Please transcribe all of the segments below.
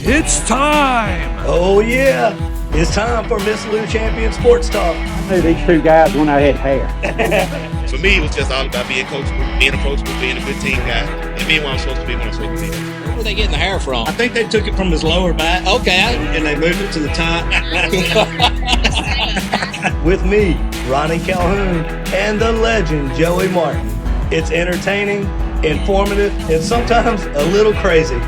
It's time! Oh yeah, it's time for Miss Lou Champion Sports Talk. I knew these two guys when I had hair. For me, it was just all about being coachable, being approachable, being a good team guy, and being what I'm supposed to be when I'm supposed to be. Where were they getting the hair from? I think they took it from his lower back. Okay. And they moved it to the top. With me, Ronnie Calhoun, and the legend, Joey Martin. It's entertaining, informative, and sometimes a little crazy.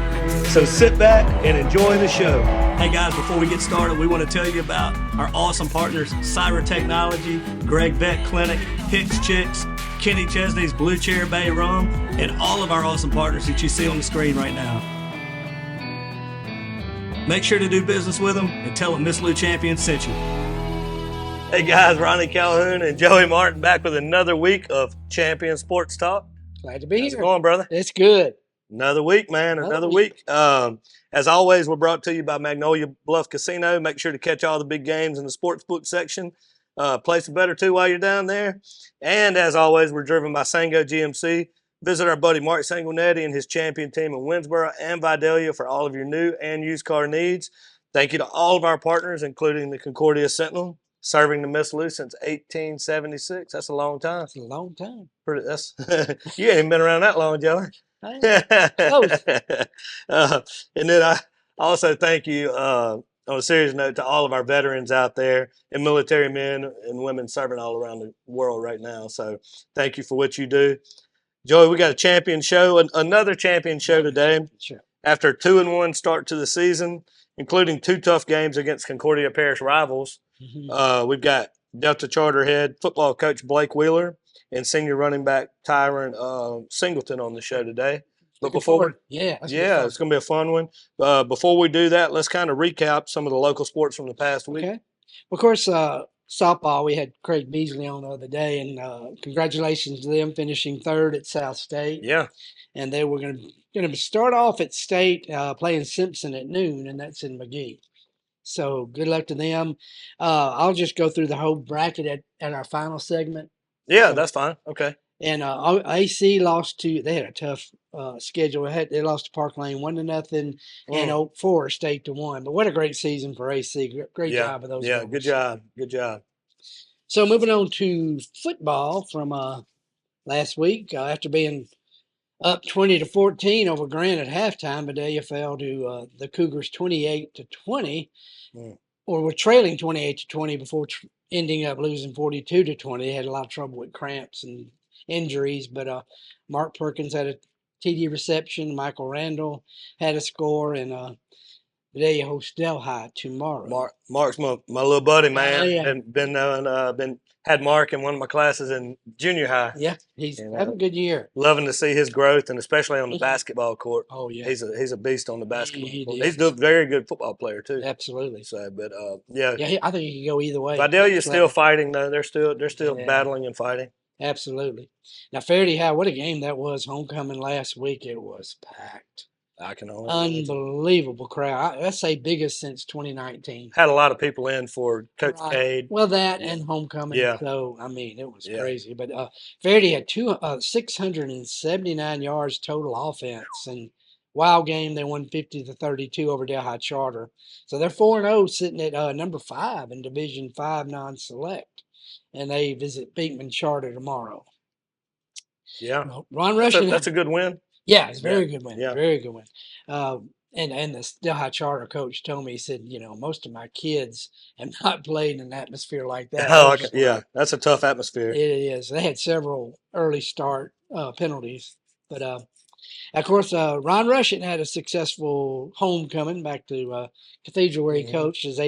So sit back and enjoy the show. Hey guys, before we get started, we want to tell you about our awesome partners, Syrah Technology, Gregg Vet Clinic, Hicks Chicks, Kenny Chesney's Blue Chair Bay Rum, and all of our awesome partners that you see on the screen right now. Make sure to do business with them and tell them Miss Lou Champion sent you. Hey guys, Ronnie Calhoun and Joey Martin back with another week of Champion Sports Talk. Glad to be How's here. it going, brother? It's good. Another week, man. Another week. As always, we're brought to you by Magnolia Bluff Casino. Make sure to catch all the big games in the sportsbook section. Place a bet or two while you're down there. And as always, we're driven by Sango GMC. Visit our buddy Mart and his champion team in Winsboro and Vidalia for all of your new and used car needs. Thank you to all of our partners, including the Concordia Sentinel, serving the Miss Lou since 1876. That's a long time. It's a long time. You ain't been around that long, Joey. Close. And then I also thank you on a serious note to all of our veterans out there and military men and women serving all around the world right now. So thank you for what you do. Joey, we got a champion show, another champion show today. Sure. After a 2-1 start to the season, including 2 tough games against Concordia Parish rivals. Mm-hmm. We've got Delta Charter head football coach Blake Wheeler and senior running back Tyrin Singleton on the show today. But it's going to be a fun one. Before we do that, let's kind of recap some of the local sports from the past week. Okay. Of course, softball, we had Craig Beasley on the other day, and congratulations to them finishing third at South State. Yeah. And they were going to start off at State playing Simpson at noon, and that's in McGee. So good luck to them. I'll just go through the whole bracket at our final segment. Yeah, that's fine. Okay. And AC lost to. They had a tough schedule. They lost to Park Lane 1-0, and Oak Forest 8-1. But what a great season for AC! Great job of those. Yeah, guys. good job. So moving on to football from last week, after being up 20-14 over Grant at halftime, Vidalia fell to the Cougars 28-20, or were trailing 28-20 before ending up losing 42-20. They had a lot of trouble with cramps and injuries, but Mark Perkins had a TD reception. Michael Randall had a score, and Vidalia hosts Delhi tomorrow. Mark's my little buddy, man, yeah. and had Mark in one of my classes in junior high. Yeah, he's having a good year. Loving to see his growth, and especially on the basketball court. Oh yeah, he's a beast on the basketball court. He's a very good football player too. Absolutely. So, but I think he could go either way. Vidalia's still fighting though. They're still battling and fighting. Absolutely. Now, Faraday High, what a game that was. Homecoming last week, it was packed. I can only unbelievable crowd. I'd say biggest since 2019. Had a lot of people in for Coach Cade. Well, that and homecoming. Yeah. So I mean, it was crazy. But Faraday had 679 yards total offense, and wild game. They won 50-32 over Delhi Charter. So they're 4-0, sitting at number 5 in Division 5 non-select, and they visit Beekman Charter tomorrow. Yeah, Ron Rushing. That's a good win. Yeah, it's a very good win. Yeah. Very good win. And the Delhi Charter coach told me, he said, most of my kids have not played in an atmosphere like that. Oh, okay. Yeah, that's a tough atmosphere. It is. They had several early start penalties. But, of course, Ron Rushing had a successful homecoming back to Cathedral where he coached as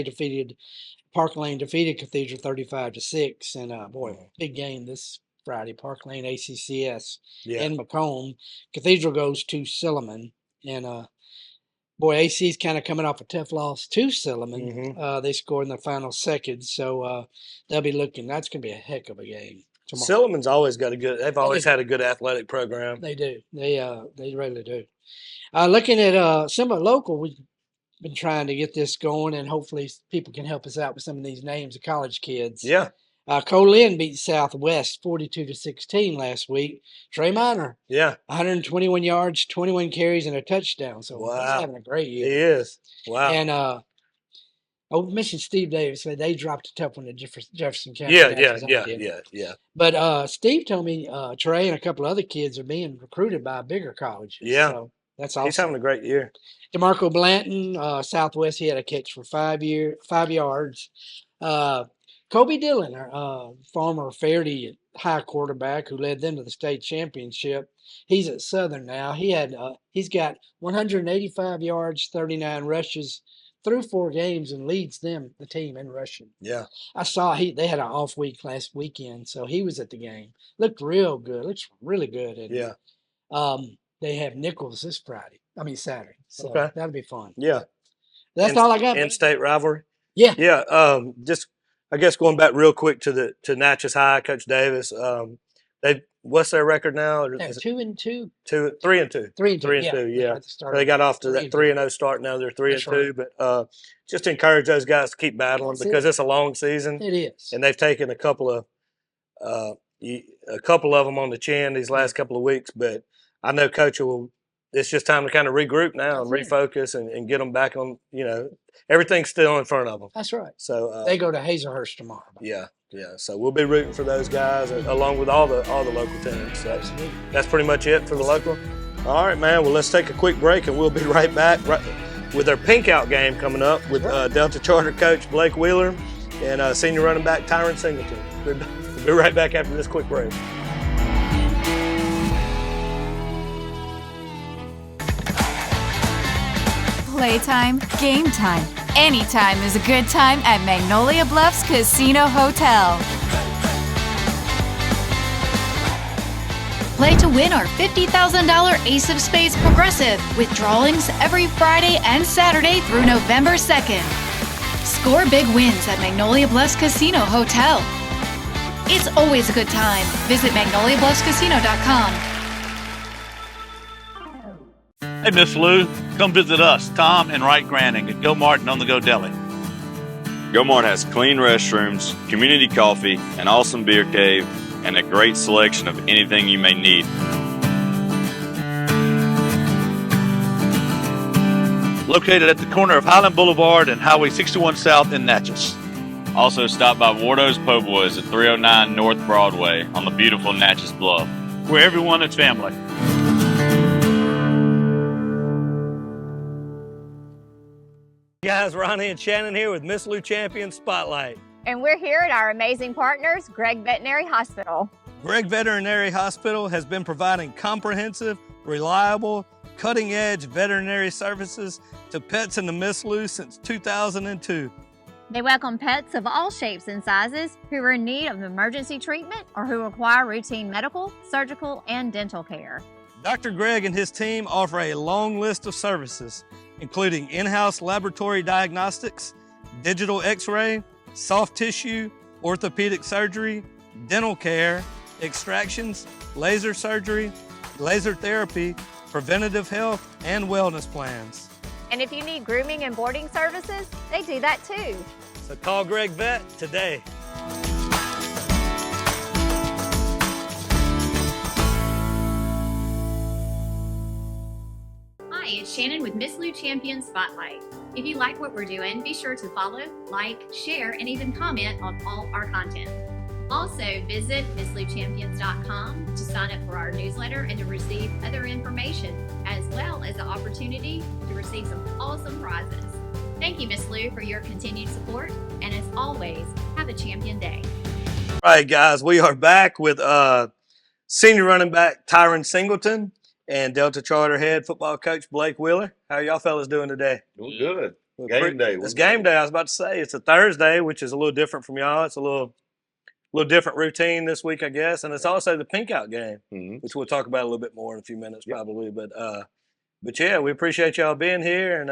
Park Lane defeated Cathedral 35-6. And, big game this Friday, Park Lane ACCS in Macomb. Cathedral goes to Silliman, and AC's kind of coming off a tough loss to Silliman. They scored in the final seconds, so they'll be looking. That's going to be a heck of a game tomorrow. Silliman's always got they've always had a good athletic program. They do. They really do. Looking at some of the local, we've been trying to get this going, and hopefully people can help us out with some of these names of college kids. Yeah. Co-Lin beat Southwest 42-16 last week. Trey Minor, Yeah. 121 yards, 21 carries, and a touchdown. So he's Wow. having a great year. He is. Wow. And I mentioned Steve Davis. They dropped a tough one to Jefferson County. Yeah. But Steve told me Trey and a couple other kids are being recruited by bigger colleges. Yeah. So that's awesome. He's having a great year. DeMarco Blanton, Southwest, he had a catch for 5 yards. Kobe Dillon, former Fairdy high quarterback who led them to the state championship. He's at Southern now. He's got 185 yards, 39 rushes through 4 games, and leads the team in rushing. Yeah. I saw they had an off week last weekend, so he was at the game. Looked real good. Looks really good. And, yeah. They have Nichols this Saturday. So okay. That'll be fun. Yeah. That's all I got. In-state rivalry. Yeah. Yeah. Just I guess going back real quick to Natchez High, Coach Davis. What's their record now? They're 2-2. 3-2. 3-2. Yeah. So they got off to that 3-0 start. Now they're 3-2. Right. But just encourage those guys to keep battling because it's a long season. It is. And they've taken a couple of them on the chin these last couple of weeks. But I know Coach it's just time to kind of regroup now and refocus and get them back on, everything's still in front of them. That's right. So they go to Hazelhurst tomorrow. Yeah. So we'll be rooting for those guys along with all the local teams. So that's pretty much it for the local. All right, man. Well, let's take a quick break and we'll be right back with our pink out game coming up with Delta Charter coach Blake Wheeler and senior running back Tyrin Singleton. We'll be right back after this quick break. Playtime, game time. Anytime is a good time at Magnolia Bluffs Casino Hotel. Play to win our $50,000 Ace of Spades Progressive with drawings every Friday and Saturday through November 2nd. Score big wins at Magnolia Bluffs Casino Hotel. It's always a good time. Visit magnoliabluffscasino.com. Hey, Miss Lou, come visit us, Tom and Wright Granning at Go Mart and On The Go Deli. Go Mart has clean restrooms, community coffee, an awesome beer cave, and a great selection of anything you may need. Located at the corner of Highland Boulevard and Highway 61 South in Natchez. Also stop by Wardo's Po' Boys at 309 North Broadway on the beautiful Natchez Bluff, where everyone is family. Guys, Ronnie and Shannon here with Miss Lou Champion Spotlight. And we're here at our amazing partners, Gregg Veterinary Hospital. Gregg Veterinary Hospital has been providing comprehensive, reliable, cutting-edge veterinary services to pets in the Miss Lou since 2002. They welcome pets of all shapes and sizes who are in need of emergency treatment or who require routine medical, surgical, and dental care. Dr. Gregg and his team offer a long list of services, including in-house laboratory diagnostics, digital x-ray, soft tissue, orthopedic surgery, dental care, extractions, laser surgery, laser therapy, preventative health, and wellness plans. And if you need grooming and boarding services, they do that too. So call Gregg Vet today. Hi, it's Shannon with Miss Lou Champion Spotlight. If you like what we're doing, be sure to follow, like, share, and even comment on all our content. Also, visit MissLouChampions.com to sign up for our newsletter and to receive other information, as well as the opportunity to receive some awesome prizes. Thank you, Miss Lou, for your continued support, and as always, have a champion day. All right, guys, we are back with senior running back Tyrin Singleton and Delta Charter head football coach Blake Wheeler. How are y'all fellas doing today? Doing good. Game day. It's game day. I was about to say it's a Thursday, which is a little different from y'all. It's a little different routine this week, I guess, and it's also the pink out game, which we'll talk about a little bit more in a few minutes probably. But yeah, we appreciate y'all being here and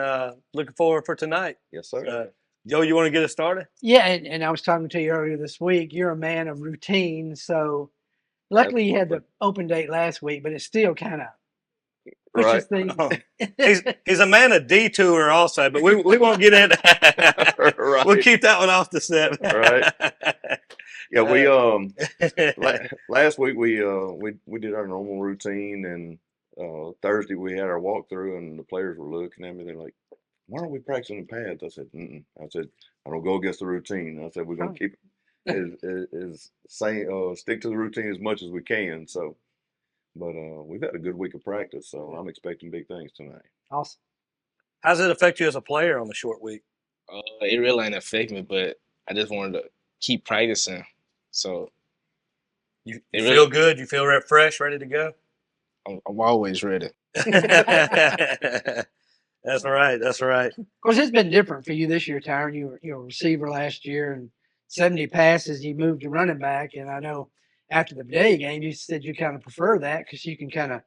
looking forward for tonight. Yes, sir. Joe, you want to get us started? Yeah, and I was talking to you earlier this week. You're a man of routine, so luckily you had the open date last week, but it's still kind of pushes things. Oh. He's a man of detour also, but we won't get into that. Right. We'll keep that one off the set. Right. Yeah, we last week we did our normal routine, and Thursday we had our walkthrough, and the players were looking at me. They're like, "Why aren't we practicing the pads?" I said, "Mm-mm." I said, "I don't go against the routine." I said, "We're gonna keep is saying stick to the routine as much as we can." So, but we've had a good week of practice, so I'm expecting big things tonight. Awesome. How's it affect you as a player on the short week? It really ain't affect me, but I just wanted to keep practicing. So You feel good? You feel fresh, ready to go? I'm always ready. That's right. That's right. Of course, it's been different for you this year, Tyrin. You were a receiver last year, and 70 passes. You moved to running back, and I know after the day game, you said you kind of prefer that because you can kind of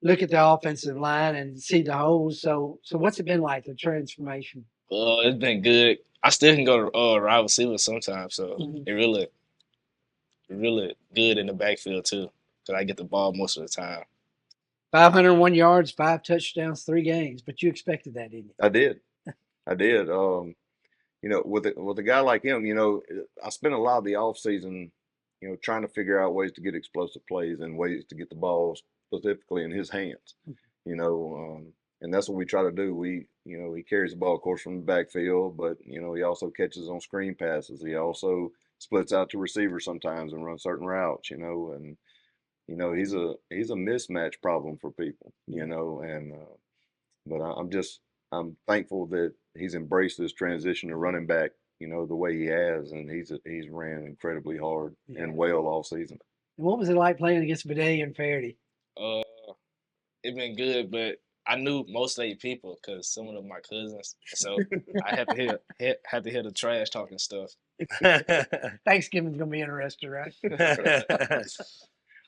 look at the offensive line and see the holes. So what's it been like, the transformation? It's been good. I still can go to wide receiver sometimes, so it really good in the backfield too, because I get the ball most of the time. 501 yards, 5 touchdowns, 3 games. But you expected that, didn't you? I did. You know, with a guy like him, you know, I spent a lot of the off season, you know, trying to figure out ways to get explosive plays and ways to get the ball specifically in his hands. You know, and that's what we try to do. You know, he carries the ball, of course, from the backfield, but you know, he also catches on screen passes. He also splits out to receivers sometimes and runs certain routes. You know, and you know, he's a mismatch problem for people. You know, and but I'm thankful that he's embraced this transition to running back, you know, the way he has, and he's ran incredibly hard and well all season. And what was it like playing against Bidet and Faraday? It's been good, but I knew most of the people because some of them my cousins, so I have to hear the trash talking stuff. Thanksgiving's gonna be interesting, right?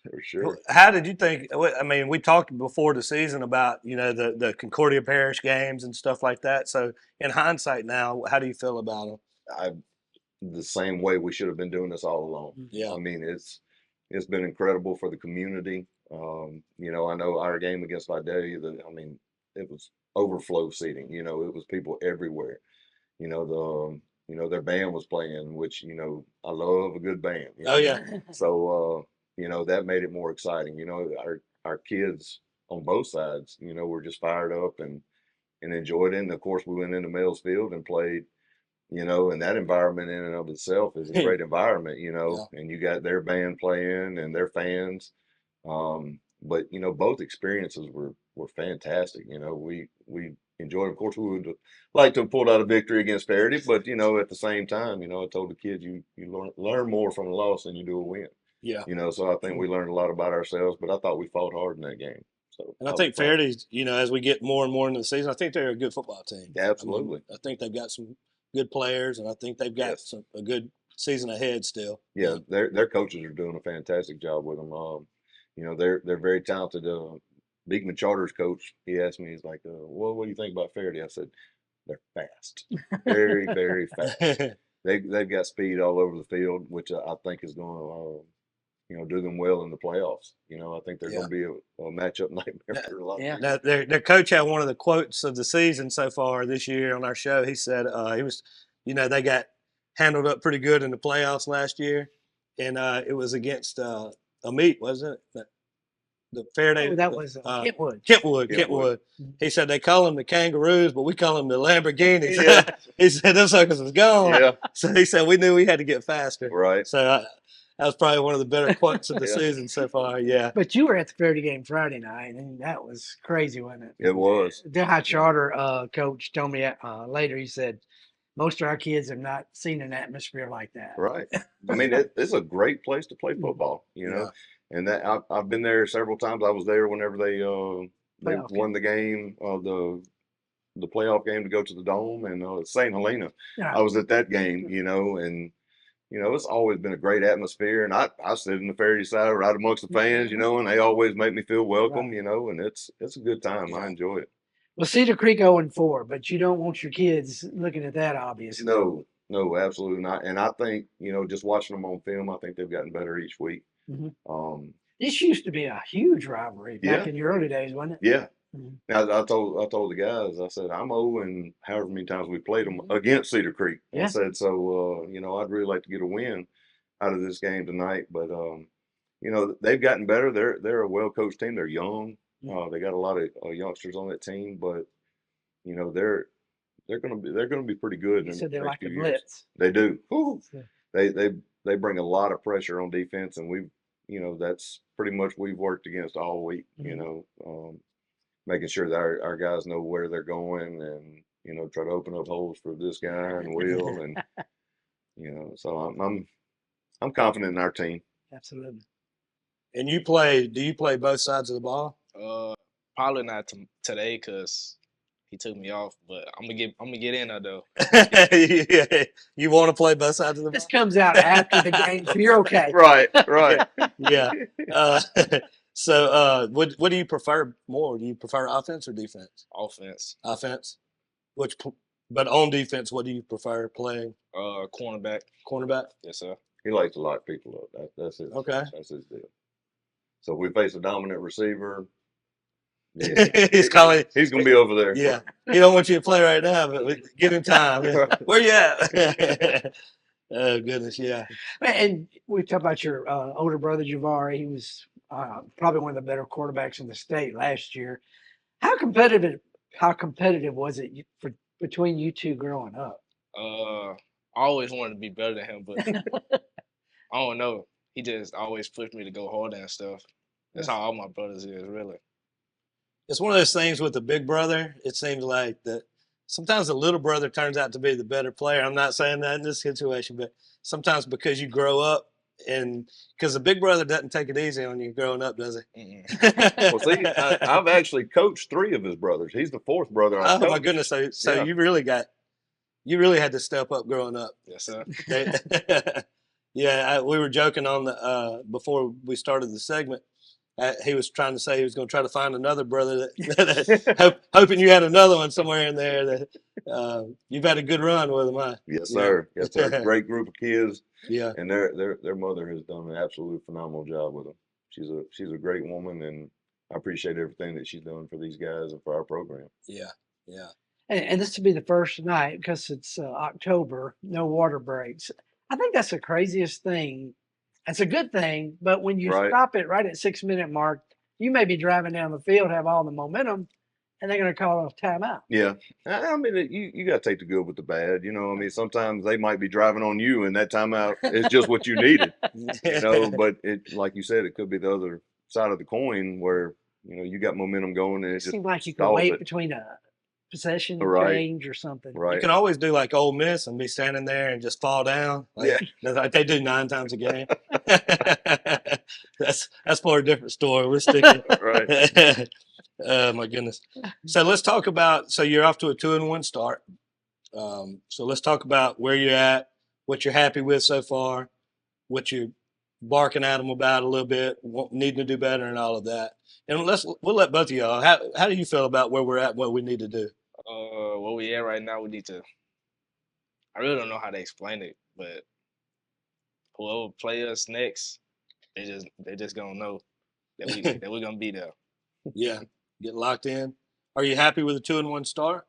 For sure. How did you think? I mean, we talked before the season about, you know, the Concordia Parish games and stuff like that. So, in hindsight now, how do you feel about them? The same way we should have been doing this all along. Yeah. I mean, it's been incredible for the community. You know, I know our game against Vidalia, I mean, it was overflow seating. You know, it was people everywhere. You know, their band was playing, which, you know, I love a good band. You know? Oh yeah. So you know, that made it more exciting. You know, our kids on both sides, you know, were just fired up and enjoyed it. And of course, we went into Mills Field and played, you know, and that environment in and of itself is a great environment, you know, and you got their band playing and their fans. But, you know, both experiences were fantastic. You know, we enjoyed, of course, we would like to have pulled out a victory against Faraday, but, you know, at the same time, you know, I told the kids you learn more from a loss than you do a win. Yeah. You know, so I think we learned a lot about ourselves, but I thought we fought hard in that game. So, and I think Faraday's, you know, as we get more and more into the season, I think they're a good football team. Yeah, absolutely. I think they've got some good players, and I think they've got a good season ahead still. Yeah, their coaches are doing a fantastic job with them. You know, they're very talented. Beekman Charter's coach, he asked me, he's like, well, what do you think about Faraday? I said, they're fast, very, very fast. They've got speed all over the field, which I think is going to, you know, do them well in the playoffs. You know, I think they're going to be a matchup nightmare for a lot of people. Now, their coach had one of the quotes of the season so far this year on our show. He said he was, you know, they got handled up pretty good in the playoffs last year, and it was against a meet, wasn't it? The Faraday. Oh, that was Kentwood. Kentwood. He said they call them the Kangaroos, but we call them the Lamborghinis. Yeah. He said those suckers was gone. Yeah. So he said we knew we had to get faster. Right. So that was probably one of the better quotes of the season so far. Yeah. But you were at the Faraday game Friday night, and that was crazy, wasn't it? It was. The high charter coach told me later. He said most of our kids have not seen an atmosphere like that. Right. I mean, it's a great place to play football. You know. And that I've been there several times. I was there whenever they won the game, the playoff game to go to the Dome, and St. Helena. Yeah. I was at that game, you know, and you know, it's always been a great atmosphere. And I sit in the Faraday side right amongst the fans, you know, and they always make me feel welcome, you know, and it's a good time. I enjoy it. Well, Cedar Creek 0-4, but you don't want your kids looking at that, obviously. No, absolutely not. And I think, you know, just watching them on film, I think they've gotten better each week. Mm-hmm. This used to be a huge rivalry back in your early days, wasn't it? Yeah. Mm-hmm. Now I told the guys, I said, I'm 0 and however many times we played them against Cedar Creek. Yeah. I said, so you know, I'd really like to get a win. out of this game tonight. But you know, they've gotten better. They're a well coached team. They're young. They got a lot of youngsters on that team, but you know they're gonna be pretty good. You in said the they next like few the years. blitz. They do. Yeah. They bring a lot of pressure on defense, and you know, that's pretty much we've worked against all week. You know, making sure that our guys know where they're going, and you know, try to open up holes for this guy and Will, and you know, so I'm confident in our team. Absolutely. And do you play both sides of the ball? Probably not today because he took me off, but I'm gonna get in there though. Yeah. You want to play both sides of the ball? This comes out after the game, so you're okay. Right. Yeah. So what do you prefer more? Do you prefer offense or defense? Offense. Offense. But on defense, what do you prefer playing? Cornerback. Cornerback. Yes, sir. He likes to lock people up. That's his. Okay. That's his deal. So if we face a dominant receiver, He's calling. He's gonna be over there. Yeah. He don't want you to play right now, but give him time. Where you at? Oh goodness, yeah. And we talked about your older brother Javari. He was probably one of the better quarterbacks in the state last year. How competitive was it between you two growing up? I always wanted to be better than him, but I don't know. He just always pushed me to go harder and stuff. That's how all my brothers is, really. It's one of those things with the big brother. It seems like that sometimes the little brother turns out to be the better player. I'm not saying that in this situation, but sometimes because you grow up, and because the big brother doesn't take it easy on you growing up, does he? Well, see, I've actually coached 3 of his brothers. He's the 4th brother. Oh my goodness! So yeah. you really had to step up growing up. Yes, sir. Yeah, we were joking on the before we started the segment. He was trying to say he was going to try to find another brother hoping you had another one somewhere in there. That you've had a good run with him, huh? Yes, sir. Yes, sir. Great group of kids. Yeah. And their mother has done an absolute phenomenal job with them. She's a great woman, and I appreciate everything that she's done for these guys and for our program. Yeah. Yeah. And this will be the first night because it's October, no water breaks. I think that's the craziest thing. It's a good thing, but when you stop it right at 6-minute mark, you may be driving down the field, have all the momentum, and they're going to call a timeout. Yeah. I mean, you got to take the good with the bad. You know, I mean, sometimes they might be driving on you, and that timeout is just what you needed. You know, but it, like you said, it could be the other side of the coin where, you know, you got momentum going, and it just seems like you can wait between a possession change or something. Right. You can always do like Ole Miss and be standing there and just fall down. Like they do 9 times a game. That's for a different story. We're sticking. Right. Oh my goodness. So let's talk about. So you're off to a 2-1 start. So let's talk about where you're at, what you're happy with so far, what you're barking at them about a little bit, needing to do better, and all of that. And we'll let both of y'all. How do you feel about where we're at, and what we need to do? Where we at right now, we need to. I really don't know how to explain it, but whoever play us next, they just gonna know that we're gonna be there. Yeah, get locked in. Are you happy with a 2-1 start?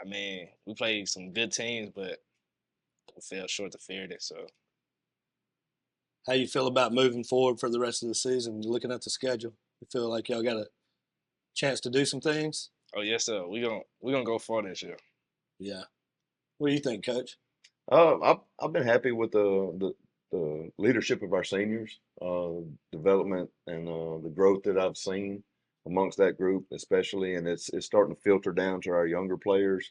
I mean, we played some good teams, but we fell short to Faraday. So, how you feel about moving forward for the rest of the season? Looking at the schedule, you feel like y'all got a chance to do some things? Oh yes, sir. We're gonna go far this year. Yeah. What do you think, Coach? I've been happy with the leadership of our seniors, development, and the growth that I've seen amongst that group, especially, and it's starting to filter down to our younger players.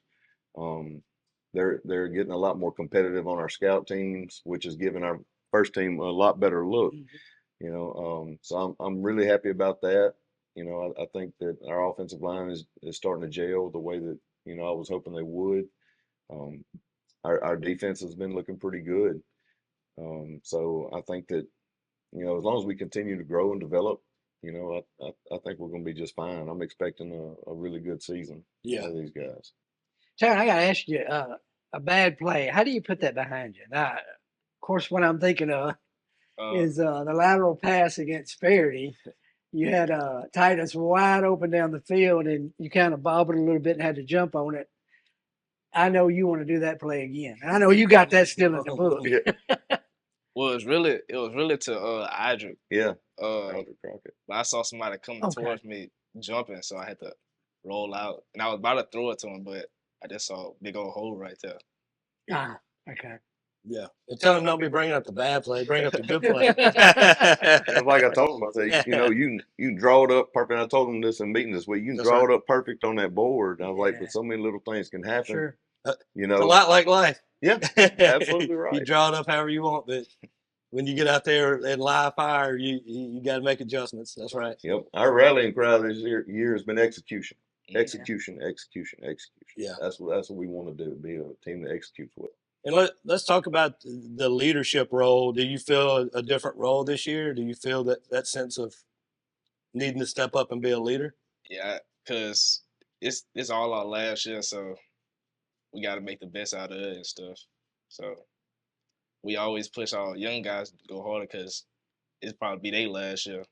They're getting a lot more competitive on our scout teams, which is giving our first team a lot better look. Mm-hmm. You know, so I'm really happy about that. You know, I think that our offensive line is starting to gel the way that, you know, I was hoping they would. Our defense has been looking pretty good. So I think that, you know, as long as we continue to grow and develop, you know, I think we're going to be just fine. I'm expecting a really good season out of these guys. Tyrin, I got to ask you, a bad play, how do you put that behind you? Now, of course, what I'm thinking of is the lateral pass against Faraday. You had Titus wide open down the field, and you kind of bobbled a little bit and had to jump on it. I know you want to do that play again. I know you got that still in the book. Well, it was really to Idric. Yeah. Aldrich Crockett. But I saw somebody coming towards me jumping, so I had to roll out. And I was about to throw it to him, but I just saw a big old hole right there. Ah, okay. Yeah. And tell him don't be bringing up the bad play. Bring up the good play. It's like I told him, I said, you know, you can draw it up perfect. I told him this in meeting this week. You can draw it up perfect on that board. And I was like, but so many little things can happen. Sure. You know, It's a lot like life. Yeah, absolutely right. You draw it up however you want, but when you get out there in live fire, you got to make adjustments. That's right. Yep. Our rallying cry this year has been execution. Execution. Yeah. That's what we want to do, be a team that executes well. And let's talk about the leadership role. Do you feel a different role this year? Do you feel that sense of needing to step up and be a leader? Yeah, because it's all our last year, so we got to make the best out of it and stuff. So we always push our young guys to go harder because it's probably be their last year,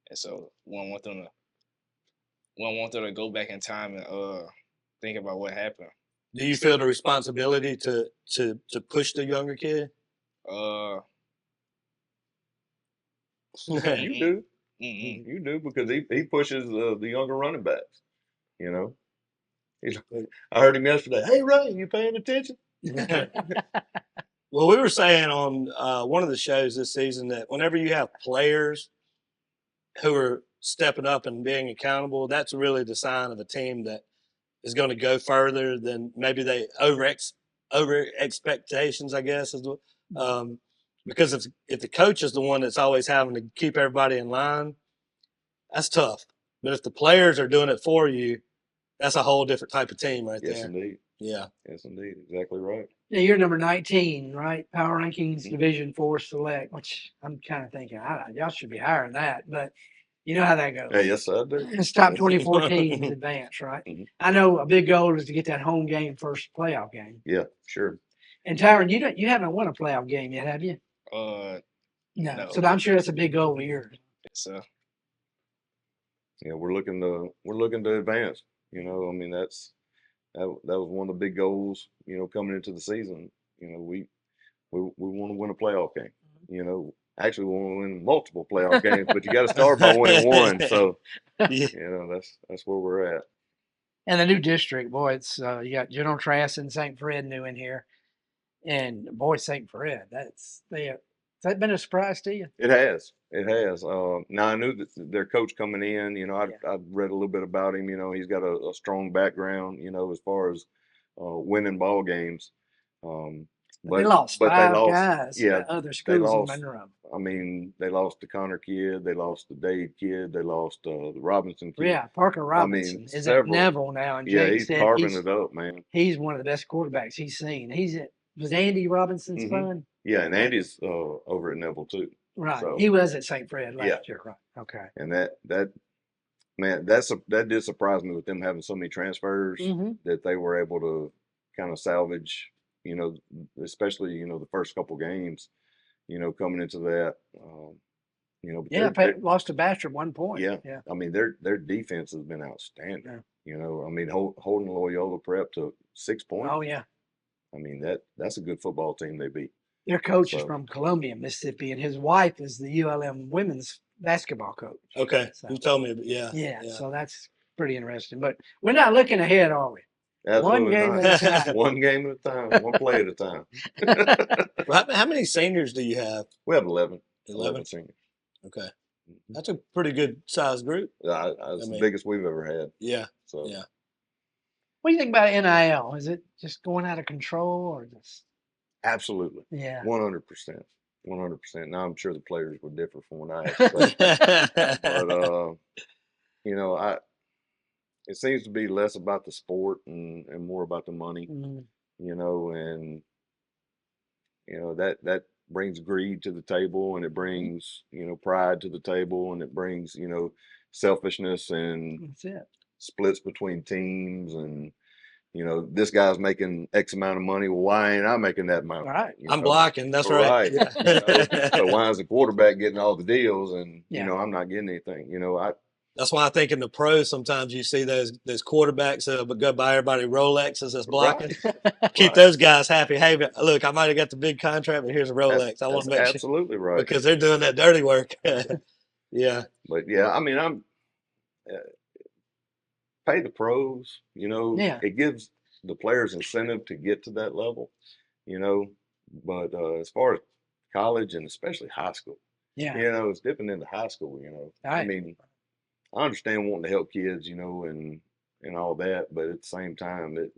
and so we don't want them to go back in time and think about what happened. Do you feel the responsibility to push the younger kid? You do. Mm-hmm. You do, because he pushes the younger running backs. You know, I heard him yesterday. Hey, Ray, you paying attention? Well, we were saying on one of the shows this season that whenever you have players who are stepping up and being accountable, that's really the sign of a team that is going to go further than maybe they over expectations, I guess. Because if the coach is the one that's always having to keep everybody in line, that's tough. But if the players are doing it for you, that's a whole different type of team right there. Yes, indeed. Yeah. Yes, indeed. Exactly right. Yeah, you're number 19, right? Power Rankings Division 4 Select, which I'm kind of thinking, y'all should be higher than that. But you know how that goes. Yeah, yes, I do. It's top 24 teams advance, right? I know a big goal is to get that home game first playoff game. Yeah, sure. And Tyrin, you haven't won a playoff game yet, have you? No. So I'm sure that's a big goal of yours. So yeah, we're looking to advance. You know, I mean that was one of the big goals. You know, coming into the season. You know, we want to win a playoff game. You know, actually we want to win multiple playoff games, but you got to start by winning one. So you know, that's where we're at. And the new district, boy, it's you got General Trask and St. Fred new in here, and boy, St. Fred, has that been a surprise to you? It has. It has. Now I knew that their coach coming in. You know, I've read a little bit about him. You know, he's got a strong background. You know, as far as winning ball games. But they lost five guys. Yeah, other schools in Monroe. I mean, they lost the Connor kid. They lost the Dade kid. They lost the Robinson kid. Yeah, Parker Robinson is at Neville now, and Jake he's carving it up, man. He's one of the best quarterbacks he's seen. Was Andy Robinson's son? Yeah, and Andy's over at Neville too. Right, so, he was at St. Fred last year, right? Okay. And that did surprise me with them having so many transfers that they were able to kind of salvage. You know, especially, you know, the first couple games, you know, coming into that, you know. Lost to Bastrop 1 point. Yeah. I mean, their defense has been outstanding. Yeah. You know, I mean, holding Loyola Prep to 6 points. Oh, yeah. I mean, that's a good football team they beat. Their coach is from Columbia, Mississippi, and his wife is the ULM women's basketball coach. Okay. So, you told me, yeah. So that's pretty interesting. But we're not looking ahead, are we? Absolutely one game not. at a time. One game at a time. One play at a time. How many seniors do you have? We have 11. 11 seniors. Okay. That's a pretty good sized group. Yeah, it's the biggest we've ever had. Yeah. So yeah. What do you think about NIL? Is it just going out of control or just? Absolutely. Yeah. 100%. 100%. Now I'm sure the players would differ from what I expect. But you know, it seems to be less about the sport and more about the money, you know, and, you know, that brings greed to the table, and it brings, you know, pride to the table, and it brings, you know, selfishness and splits between teams. And, you know, this guy's making X amount of money. Well, why ain't I making that amount? Right. I'm blocking. That's right. Yeah. You know, so why is the quarterback getting all the deals and, you know, I'm not getting anything? You know, That's why I think in the pros sometimes you see those quarterbacks but go buy everybody Rolexes that's blocking. Right. Keep those guys happy. Hey, but look, I might have got the big contract, but here's a Rolex. I want to make sure. Absolutely right. Because they're doing that dirty work. Yeah. But yeah, I mean, pay the pros. You know, it gives the players incentive to get to that level. You know, but as far as college and especially high school, you know, it's dipping into high school. You know, I mean, I understand wanting to help kids, you know, and all that, but at the same time, it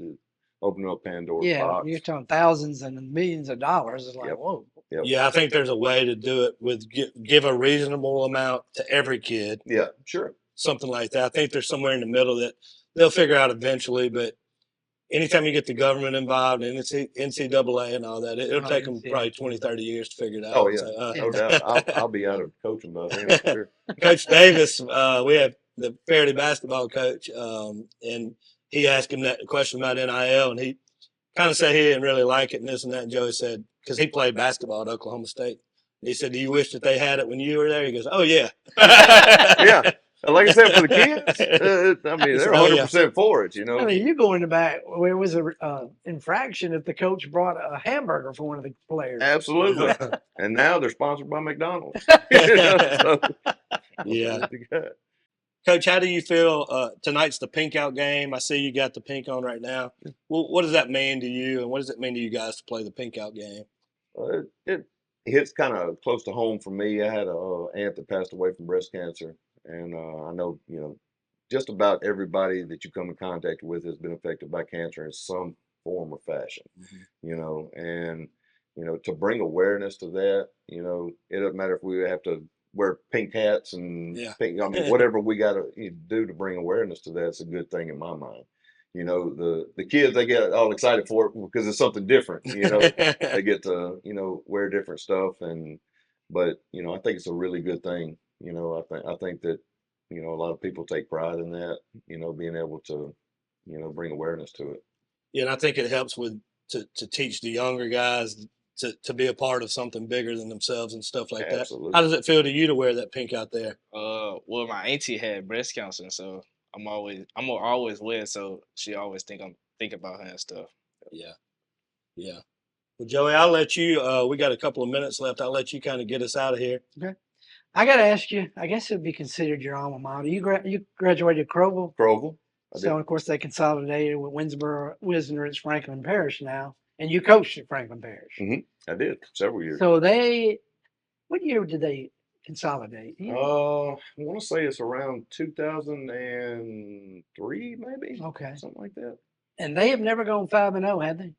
opening up Pandora's box. You're talking thousands and millions of dollars. It's like, whoa. Yep. Yeah, I think there's a way to do it with give a reasonable amount to every kid. Yeah, sure. Something like that. I think there's somewhere in the middle that they'll figure out eventually, but anytime you get the government involved and NCAA and all that, it'll take them probably 20, 30 years to figure it out. Oh, yeah. So, no doubt. I'll be out of coaching by then, for sure. Coach Davis, we have the Fairleigh basketball coach, and he asked him that question about NIL, and he kind of said he didn't really like it and this and that. And Joey said, because he played basketball at Oklahoma State. He said, do you wish that they had it when you were there? He goes, oh, yeah. Yeah. Like I said, for the kids, I mean, they're 100% for it, you know. I mean, you go in the back where it was an infraction if the coach brought a hamburger for one of the players. Absolutely. And now they're sponsored by McDonald's. You know, so, yeah. Coach, how do you feel? Tonight's the pink out game. I see you got the pink on right now. Well, what does that mean to you, and what does it mean to you guys to play the pink out game? It hits kind of close to home for me. I had an aunt that passed away from breast cancer, and I know, you know, just about everybody that you come in contact with has been affected by cancer in some form or fashion, you know, and, you know, to bring awareness to that, you know, it doesn't matter if we have to wear pink hats and pink, I mean, whatever we got to do to bring awareness to that, it's a good thing in my mind. You know, the kids, they get all excited for it because it's something different, you know, they get to, you know, wear different stuff. But, you know, I think it's a really good thing. You know, I think that, you know, a lot of people take pride in that, you know, being able to, you know, bring awareness to it. Yeah. And I think it helps to teach the younger guys to be a part of something bigger than themselves and stuff like Absolutely. that. How does it feel to you to wear that pink out there? Well, my auntie had breast cancer, so I'm always wear it, so she always think about her and stuff. Yeah. Yeah. Well, Joey, I'll let you, we got a couple of minutes left. I'll let you kind of get us out of here. Okay. I got to ask you, I guess it would be considered your alma mater. You graduated Crowell? Crowell. So, of course, they consolidated with Wisner. It's Franklin Parish now. And you coached at Franklin Parish. I did several years. So what year did they consolidate? I want to say it's around 2003, maybe. Okay. Something like that. And they have never gone 5-0, have they?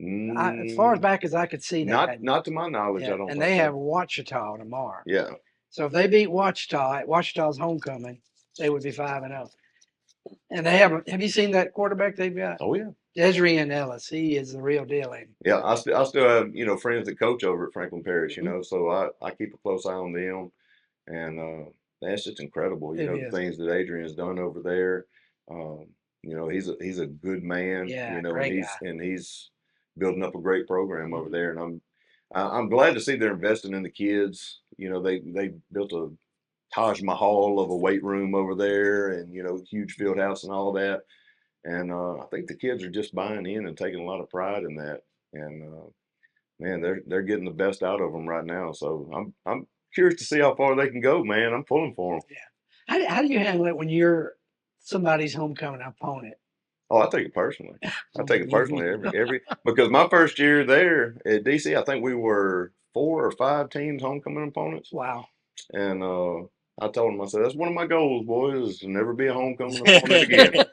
As far as back as I could see, not to my knowledge. I don't. And they have Ouachita tomorrow. Yeah. So if they beat Ouachita at Ouachita's homecoming, they would be 5-0. And they have you seen that quarterback they've got? Oh yeah. Desiree Ellis, he is the real deal. Yeah, I still have, you know, friends that coach over at Franklin Parish, you know, so I keep a close eye on them, and that's just incredible, you know, the things that Adrian has done over there. You know, he's a good man, you know, and he's building up a great program over there, and I'm glad to see they're investing in the kids. You know, they built a Taj Mahal of a weight room over there, and, you know, huge field house and all that. And I think the kids are just buying in and taking a lot of pride in that. And man, they're getting the best out of them right now. So I'm curious to see how far they can go, man. I'm pulling for them. Yeah. How do you handle it when you're somebody's homecoming opponent? Oh, I take it personally. I take it personally every because my first year there at DC, I think we were 4 or 5 teams homecoming opponents. Wow. And I told them, I said, that's one of my goals, boys, is to never be a homecoming opponent again.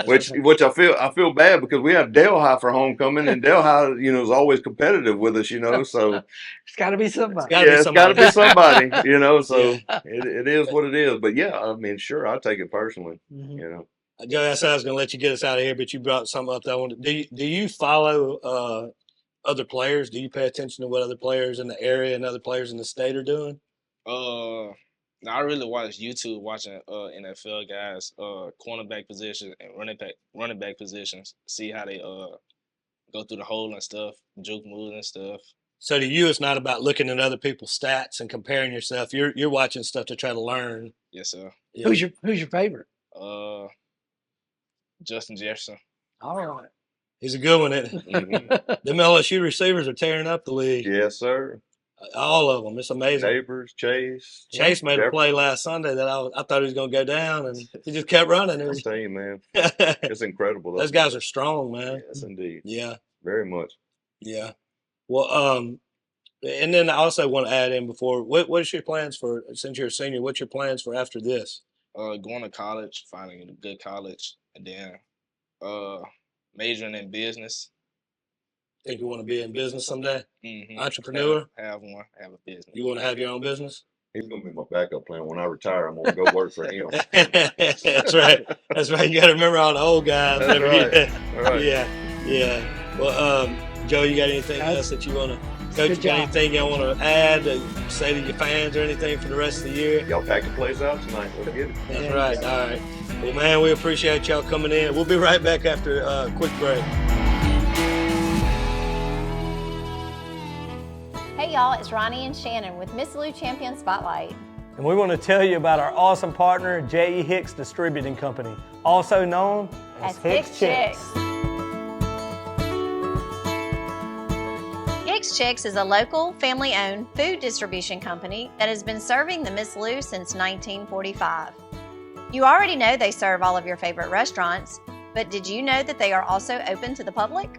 Which I feel bad because we have Delhi for homecoming, and Delhi, you know, is always competitive with us, you know. So it's got to be somebody. It's got to be somebody, you know. So it is what it is. But yeah, I mean, sure, I take it personally, you know. Joe, I said I was going to let you get us out of here, but you brought something up that I wanted. Do you follow other players? Do you pay attention to what other players in the area and other players in the state are doing? I really watch YouTube, watching NFL guys, cornerback positions and running back positions, see how they go through the hole and stuff, juke moves and stuff. So to you, it's not about looking at other people's stats and comparing yourself. You're watching stuff to try to learn. Yes, sir. Yeah. Who's your favorite? Justin Jefferson. All right. He's a good one, isn't he? Them LSU receivers are tearing up the league. Yes, sir. All of them. It's amazing. Neighbors, Chase. Chase made a play last Sunday that I thought he was going to go down, and he just kept running. I'm telling you, man. It's incredible. Those guys are strong, man. Yes, indeed. Yeah. Very much. Yeah. Well, and then I also want to add in before, what's your plans for, since you're a senior, what's your plans for after this? Going to college, finding a good college, and then majoring in business. Think you want to be in business someday? Mm-hmm. Entrepreneur? Have a business. You want to have your own business? He's going to be my backup plan. When I retire, I'm going to go work for him. That's right. That's right. You got to remember all the old guys. That's right. Right. Yeah. Yeah. Well, Joe, you got anything else that you want to, Coach, got anything you want to add, say to your fans or anything for the rest of the year? Y'all pack the place out tonight. Let's get it. That's right. All right. Well, man, we appreciate y'all coming in. We'll be right back after a quick break. Hey y'all, it's Ronnie and Shannon with Miss Lou Champion Spotlight. And we want to tell you about our awesome partner, J.E. Hicks Distributing Company, also known as Hicks Chicks. Hicks Chicks is a local, family-owned food distribution company that has been serving the Miss Lou since 1945. You already know they serve all of your favorite restaurants, but did you know that they are also open to the public?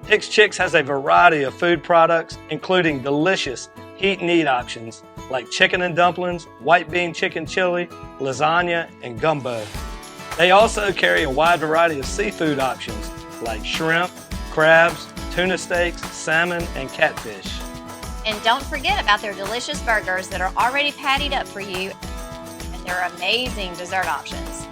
Hicks Chicks has a variety of food products, including delicious heat and eat options like chicken and dumplings, white bean chicken chili, lasagna, and gumbo. They also carry a wide variety of seafood options like shrimp, crabs, tuna steaks, salmon, and catfish. And don't forget about their delicious burgers that are already pattied up for you, and their amazing dessert options.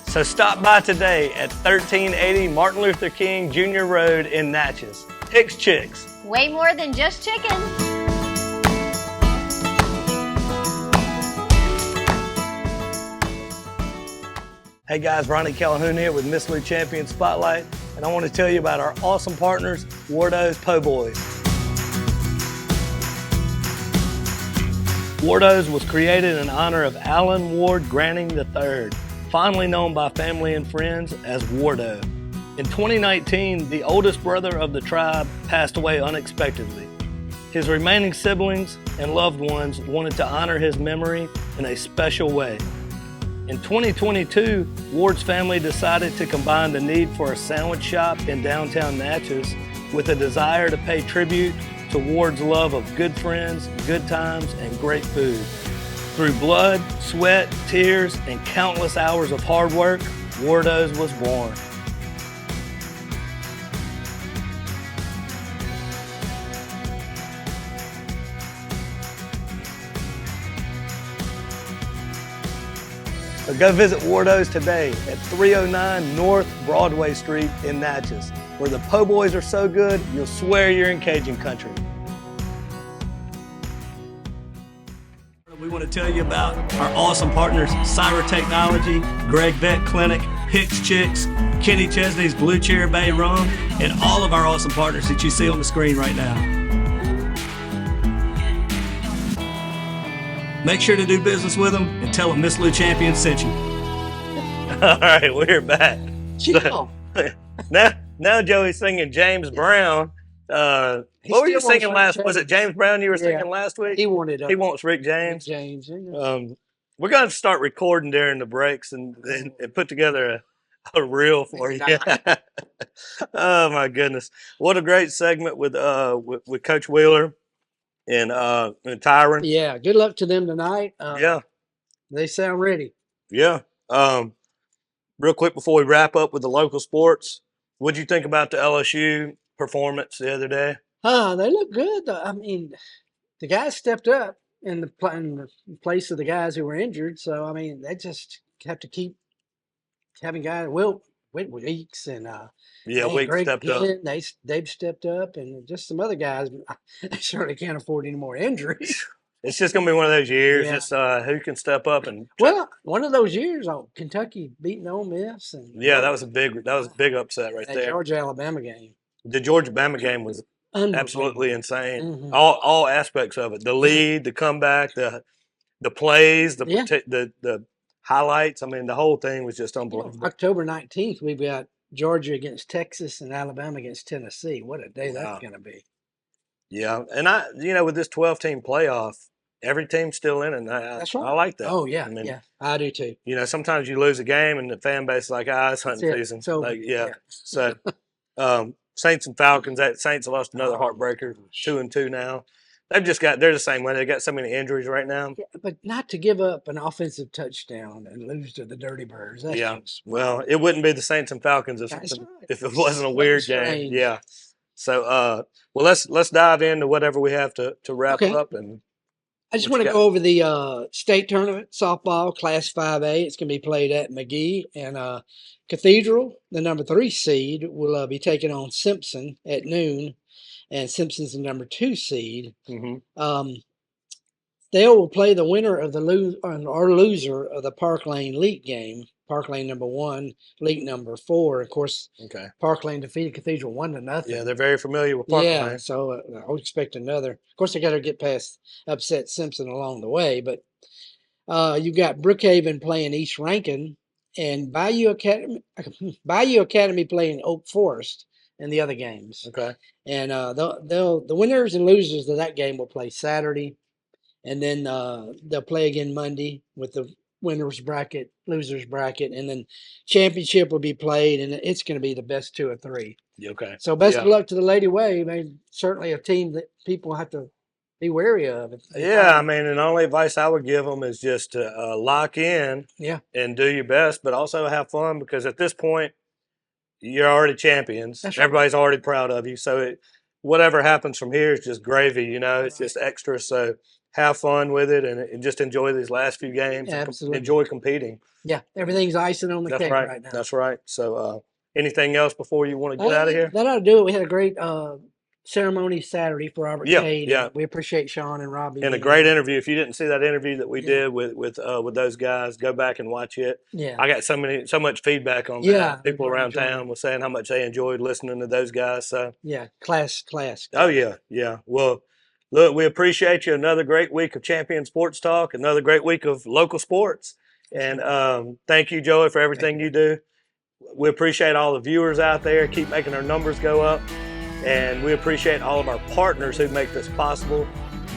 So stop by today at 1380 Martin Luther King Jr. Road in Natchez. Hicks Chicks. Way more than just chicken. Hey guys, Ronnie Calhoun here with Miss Lou Champion Spotlight, and I want to tell you about our awesome partners, Wardo's Po' Boys. Wardo's was created in honor of Alan Ward Granning III, fondly known by family and friends as Wardo. In 2019, the oldest brother of the tribe passed away unexpectedly. His remaining siblings and loved ones wanted to honor his memory in a special way. In 2022, Ward's family decided to combine the need for a sandwich shop in downtown Natchez with a desire to pay tribute to Ward's love of good friends, good times, and great food. Through blood, sweat, tears, and countless hours of hard work, Wardo's was born. So go visit Wardo's today at 309 North Broadway Street in Natchez, where the po' boys are so good, you'll swear you're in Cajun country. We want to tell you about our awesome partners, Syrah Technology, Gregg Vet Clinic, Hicks Chicks, Kenny Chesney's Chair Bay Rum, and all of our awesome partners that you see on the screen right now. Make sure to do business with them and tell them Miss Lou Champion sent you. All right, we're back. Now Joey's singing James Brown. What were you singing last? Was it James Brown you were singing last week? He wanted. He wants Rick James. James. We're going to start recording during the breaks and put together a reel for you. Oh my goodness! What a great segment with Coach Wheeler and Tyrin. Yeah, good luck to them tonight. Yeah, they sound ready. Yeah. Real quick before we wrap up with the local sports, what'd you think about the LSU performance the other day? They look good. I mean, the guys stepped up in the place of the guys who were injured. So I mean, they just have to keep having guys. Weeks and Weeks Gregg stepped up. They've stepped up, and just some other guys. They certainly can't afford any more injuries. It's just going to be one of those years. Yeah. Just who can step up and. One of those years, Kentucky beating Ole Miss, and that was a big upset right there. Georgia-Alabama game. The Georgia-Alabama game was absolutely insane. Mhm. All aspects of it: the lead, the comeback, the plays, the highlights. I mean, the whole thing was just unbelievable. October 19th, we've got Georgia against Texas and Alabama against Tennessee. What a day Wow. that's going to be. Yeah, and with this 12-team playoff, every team's still in it. And That's right. I like that. Oh, yeah. I mean, yeah, I do too. Sometimes you lose a game and the fan base is like, it's hunting That's it. season. So, Like, yeah. So, Saints and Falcons. Saints have lost another heartbreaker. 2-2 now. They're the same way. They got so many injuries right now. Yeah, but not to give up an offensive touchdown and lose to the Dirty Birds. That's just, well, it wouldn't be the Saints and Falcons if it wasn't a weird game. strange. Yeah. So, let's dive into whatever we have to wrap Okay. up. And I just what want you to got? go over the state tournament, softball, Class 5A. It's going to be played at McGee. And Cathedral, the number 3 seed, will be taking on Simpson at noon. And Simpson's the number 2 seed. Mm-hmm. They will play the winner of the loser of the Park Lane League game. Park Lane number 1, League number 4. Of course, Park Lane defeated Cathedral 1-0. Yeah, they're very familiar with Park Lane. So I would expect another. Of course, they got to get past upset Simpson along the way. But you've got Brookhaven playing East Rankin, and Bayou Academy playing Oak Forest in the other games. Okay. And the winners and losers of that game will play Saturday. And then they'll play again Monday with the winners bracket, losers bracket, and then championship will be played, and it's going to be the best 2 or 3. Okay. So best of luck to the Lady Wave. I mean, certainly a team that people have to be wary of. Yeah, I mean, and the only advice I would give them is just to lock in and do your best, but also have fun, because at this point, you're already champions. That's right. Everybody's already proud of you. So whatever happens from here is just gravy, It's just extra. So have fun with it and just enjoy these last few games. Yeah, and absolutely. Enjoy competing. Yeah, everything's icing on the That's cake right. now. That's right. So anything else before you want to get out of here? That ought to do it. We had a great ceremony Saturday for Robert Cade. Yeah. We appreciate Sean and Robbie. And a great interview. If you didn't see that interview that we did with those guys, go back and watch it. Yeah. I got so much feedback on that. People around town were saying how much they enjoyed listening to those guys. So class. Oh yeah. Well, look, we appreciate you. Another great week of Champion Sports Talk. Another great week of local sports. And thank you, Joey, for everything you do. We appreciate all the viewers out there. Keep making our numbers go up. And we appreciate all of our partners who make this possible.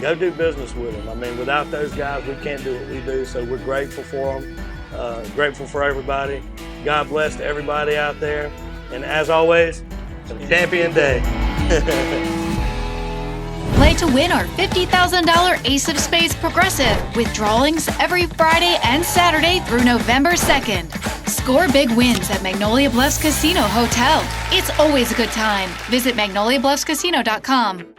Go do business with them. I mean, without those guys, we can't do what we do. So we're grateful for them. Grateful for everybody. God bless to everybody out there. And as always, Champion Day. Play to win our $50,000 Ace of Spades Progressive with drawings every Friday and Saturday through November 2nd. Score big wins at Magnolia Bluffs Casino Hotel. It's always a good time. Visit magnoliabluffscasino.com.